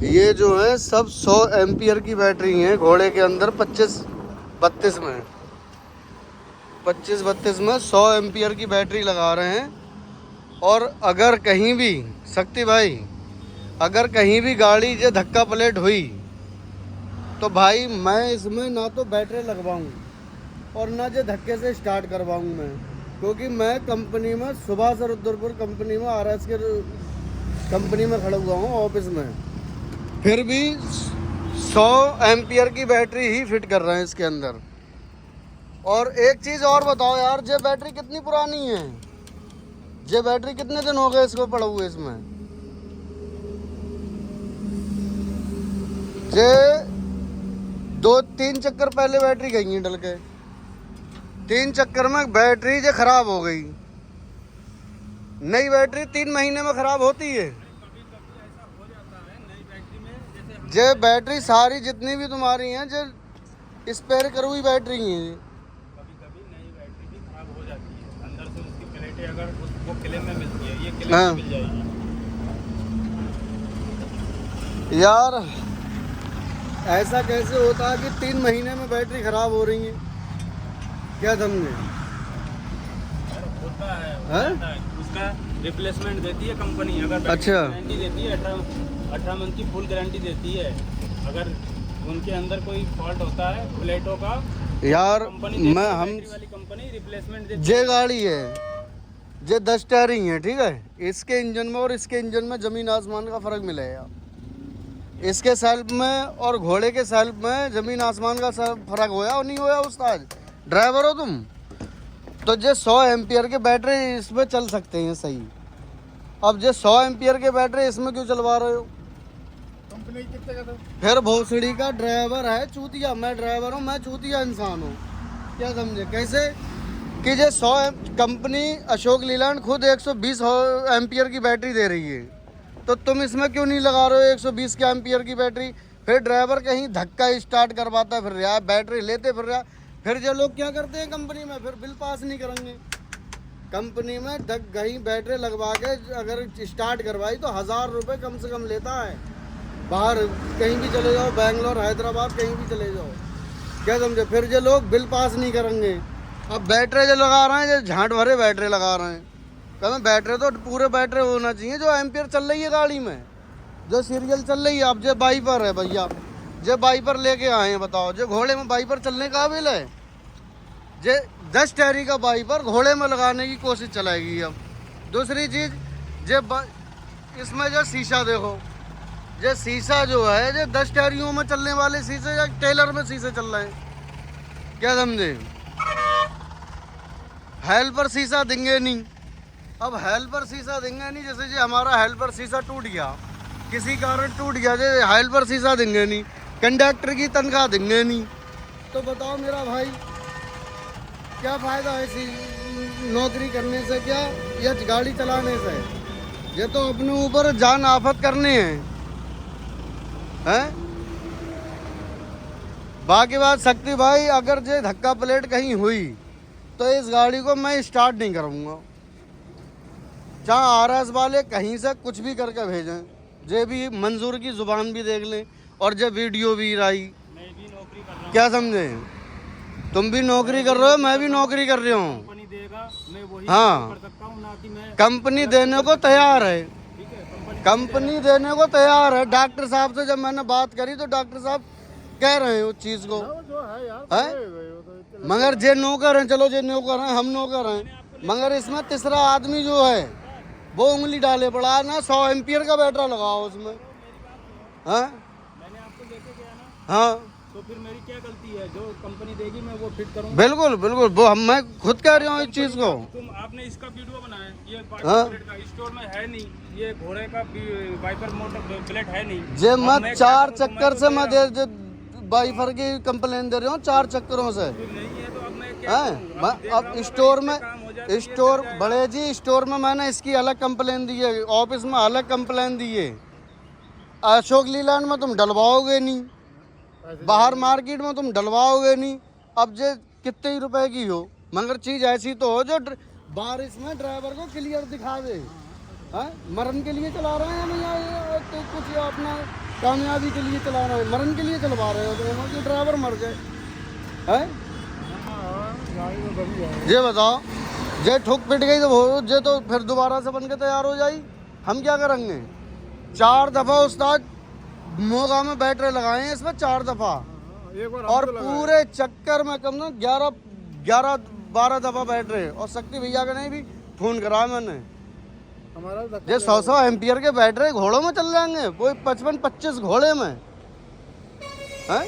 ये जो है सब 100 एम्पियर की बैटरी है घोड़े के अंदर 25-32 में 25-32 में 100 एम्पियर की बैटरी लगा रहे हैं। और अगर कहीं भी शक्ति भाई अगर कहीं भी गाड़ी जो धक्का पलट हुई तो भाई मैं इसमें ना तो बैटरी लगवाऊँ और ना जो धक्के से स्टार्ट करवाऊँ मैं, क्योंकि मैं कंपनी में सुभाष रुद्रपुर कंपनी में RS के कंपनी में खड़ा हुआ हूँ ऑफिस में, फिर भी 100 एम्पियर की बैटरी ही फिट कर रहे हैं इसके अंदर। और एक चीज़ और बताओ यार, ये बैटरी कितनी पुरानी है, ये बैटरी कितने दिन हो गए इसको पड़ा हुए इसमें? ये 2-3 चक्कर पहले बैटरी गई है डल के, 3 चक्कर में बैटरी जो खराब हो गई। नई बैटरी 3 महीने में खराब होती है। ये बैटरी सारी जितनी भी तुम्हारी हैं जो स्पेयर करी हुई बैटरी हैं। कभी नई बैटरी भी खराब हो जाती है, अंदर से उसकी प्लेटें अगर उसको किले में मिलती है, ये किले में मिल जाएगी। यार ऐसा कैसे होता है कि 3 महीने में बैटरी खराब हो रही है? क्या समझे? होता है उसका रिप्लेसमेंट देती है कंपनी। अगर अच्छा, गारंटी देती है 18 मंथ की फुल गारंटी देती है। अगर उनके अंदर कोई फॉल्ट होता है प्लेटों का यार मैं हम वाली कंपनी रिप्लेसमेंट देती ये गाड़ी है, ये 10 टायरिंग है, ठीक है। इसके इंजन में और इसके इंजन में ज़मीन आसमान का फ़र्क मिलेगा। इसके सेल्फ में और घोड़े के सेल्फ में ज़मीन आसमान का फ़र्क होया और नहीं होया? उस्ताद ड्राइवर हो तुम, तो ये 100 एम्पियर के बैटरी इसमें चल सकते हैं सही। अब ये 100 एम्पियर के बैटरी इसमें क्यों चलवा रहे हो? कंपनी कितने का था? फिर भोसड़ी का ड्राइवर है चूतिया, मैं ड्राइवर हूँ, मैं चूतिया इंसान हूँ। क्या समझे? कैसे कि ये 100 कंपनी अशोक लीलैंड खुद 120 एम्पियर की बैटरी दे रही है, तो तुम इसमें क्यों नहीं लगा रहे हो 120 के एम्पियर की बैटरी? फिर ड्राइवर कहीं धक्का स्टार्ट करवाता फिर रहा, बैटरी लेते फिर रहा। फिर जो लोग क्या करते हैं कंपनी में, फिर बिल पास नहीं करेंगे। कंपनी में कहीं बैटरी लगवा के अगर स्टार्ट करवाई तो 1000 रुपये कम से कम लेता है। बाहर कहीं भी चले जाओ, बेंगलोर हैदराबाद कहीं भी चले जाओ, क्या समझे? फिर जो लोग बिल पास नहीं करेंगे। अब बैटरी जो लगा रहे हैं, जो झांट भरे बैटरी लगा रहे हैं, कहते बैटरी तो पूरे बैटरी होना चाहिए जो एम्पियर चल रही है गाड़ी में, जो सीरियल चल रही है। अब जो वाइपर है भैया, जो वाइपर लेके आए हैं, बताओ जो घोड़े में वाइपर चलने काबिल है? जो 10 टायरी का वाइपर घोड़े में लगाने की कोशिश चलाएगी। अब दूसरी चीज़, जो इसमें जो शीशा देखो, जो शीशा जो है जो 10 टायरियों में चलने वाले शीशे या टेलर में शीशे चल रहे हैं, क्या समझे? हेल्पर शीशा देंगे नहीं। अब हेल्पर शीशा देंगे नहीं, जैसे जी हमारा हेल्पर शीशा टूट गया, किसी कारण टूट गया, जो हेल्पर शीशा देंगे नहीं, कंडक्टर की तनख्वाह देंगे नहीं, तो बताओ मेरा भाई क्या फ़ायदा है ऐसी नौकरी करने से, क्या या गाड़ी चलाने से? ये तो अपने ऊपर जान आफत करने हैं। बाकी बात शक्ति भाई, अगर जो धक्का प्लेट कहीं हुई तो इस गाड़ी को मैं स्टार्ट नहीं करूँगा, चाहे RS वाले कहीं से कुछ भी करके भेजें, जे भी मंजूर की ज़ुबान भी देख लें और जब वीडियो भी आई। मैं भी नौकरी कर रहा हूँ। क्या समझे? तुम भी नौकरी कर रहे हो, मैं भी नौकरी कर रहा हूँ। कंपनी देगा मैं वही हाँ, कर सकता हूँ, ना कि मैं कंपनी देने को तैयार है, ठीक है कंपनी देने को तैयार है। डॉक्टर साहब से जब मैंने बात करी तो डॉक्टर साहब कह रहे हैं उस चीज़ को, जो है यार है? मगर जे नौकर हैं, चलो जे नौकर हैं, हम नौकर हैं, मगर इसमें तीसरा आदमी जो है वो उंगली डाले पड़ा ना। 100 एम्पियर का बैटरी लगाओ उसमें, हाँ? मैंने आपको लेके गया ना, हाँ, तो फिर मेरी क्या गलती है? जो कंपनी देगी मैं वो फिट करूँगा। बिल्कुल बिल्कुल, वो मैं खुद कह रहा हूँ इस चीज़ को। तुम आपने इसका वीडियो बनाया, ये हाँ? वाइपर का स्टोर में है नहीं, ये घोड़े का वाइपर मोटर प्लेट है नहीं। जे अब मैं 4 चक्कर से मैं दे दे वाइफर की कंप्लेन दे रहा हूँ, 4 चक्करों से। नहीं है तो अब मैं क्या हैं? करूँ? मैं देख रहा अब हूँ, स्टोर अगर में, इससे काम हो जाए तो ये स्टोर चल जाएगा। बड़े जी स्टोर में मैंने इसकी अलग कंप्लेन दी है, ऑफिस में अलग कंप्लेन दी है। अशोक लीलैंड में तुम डलवाओगे नहीं, बाहर मार्केट में तुम डलवाओगे नहीं। अब जे कितने ही रुपए की हो, मगर चीज़ ऐसी तो हो जो बारिश में ड्राइवर को क्लियर दिखा दे। हाँ, मरण के लिए चला रहे हैं नहीं, तो कुछ अपना कामयाबी के लिए चला रहे हो, मरण के लिए चलवा रहे हो, तो कि ड्राइवर मर जाए हैं। ये बताओ, जे ठुक पिट गई तो हो जे तो फिर दोबारा से बन के तैयार हो जाई, हम क्या करेंगे। 4 दफा उस्ताद मोगा में बैटरी लगाए हैं इसमें, 4 दफा, और पूरे चक्कर में कम ना 11-12 दफा बैटरी, और शक्ति भैया का नहीं भी फोन करा मैंने। ये 100 एम्पियर के बैटरी घोड़ों में चल जाएंगे, कोई 55-25 घोड़े में हैं।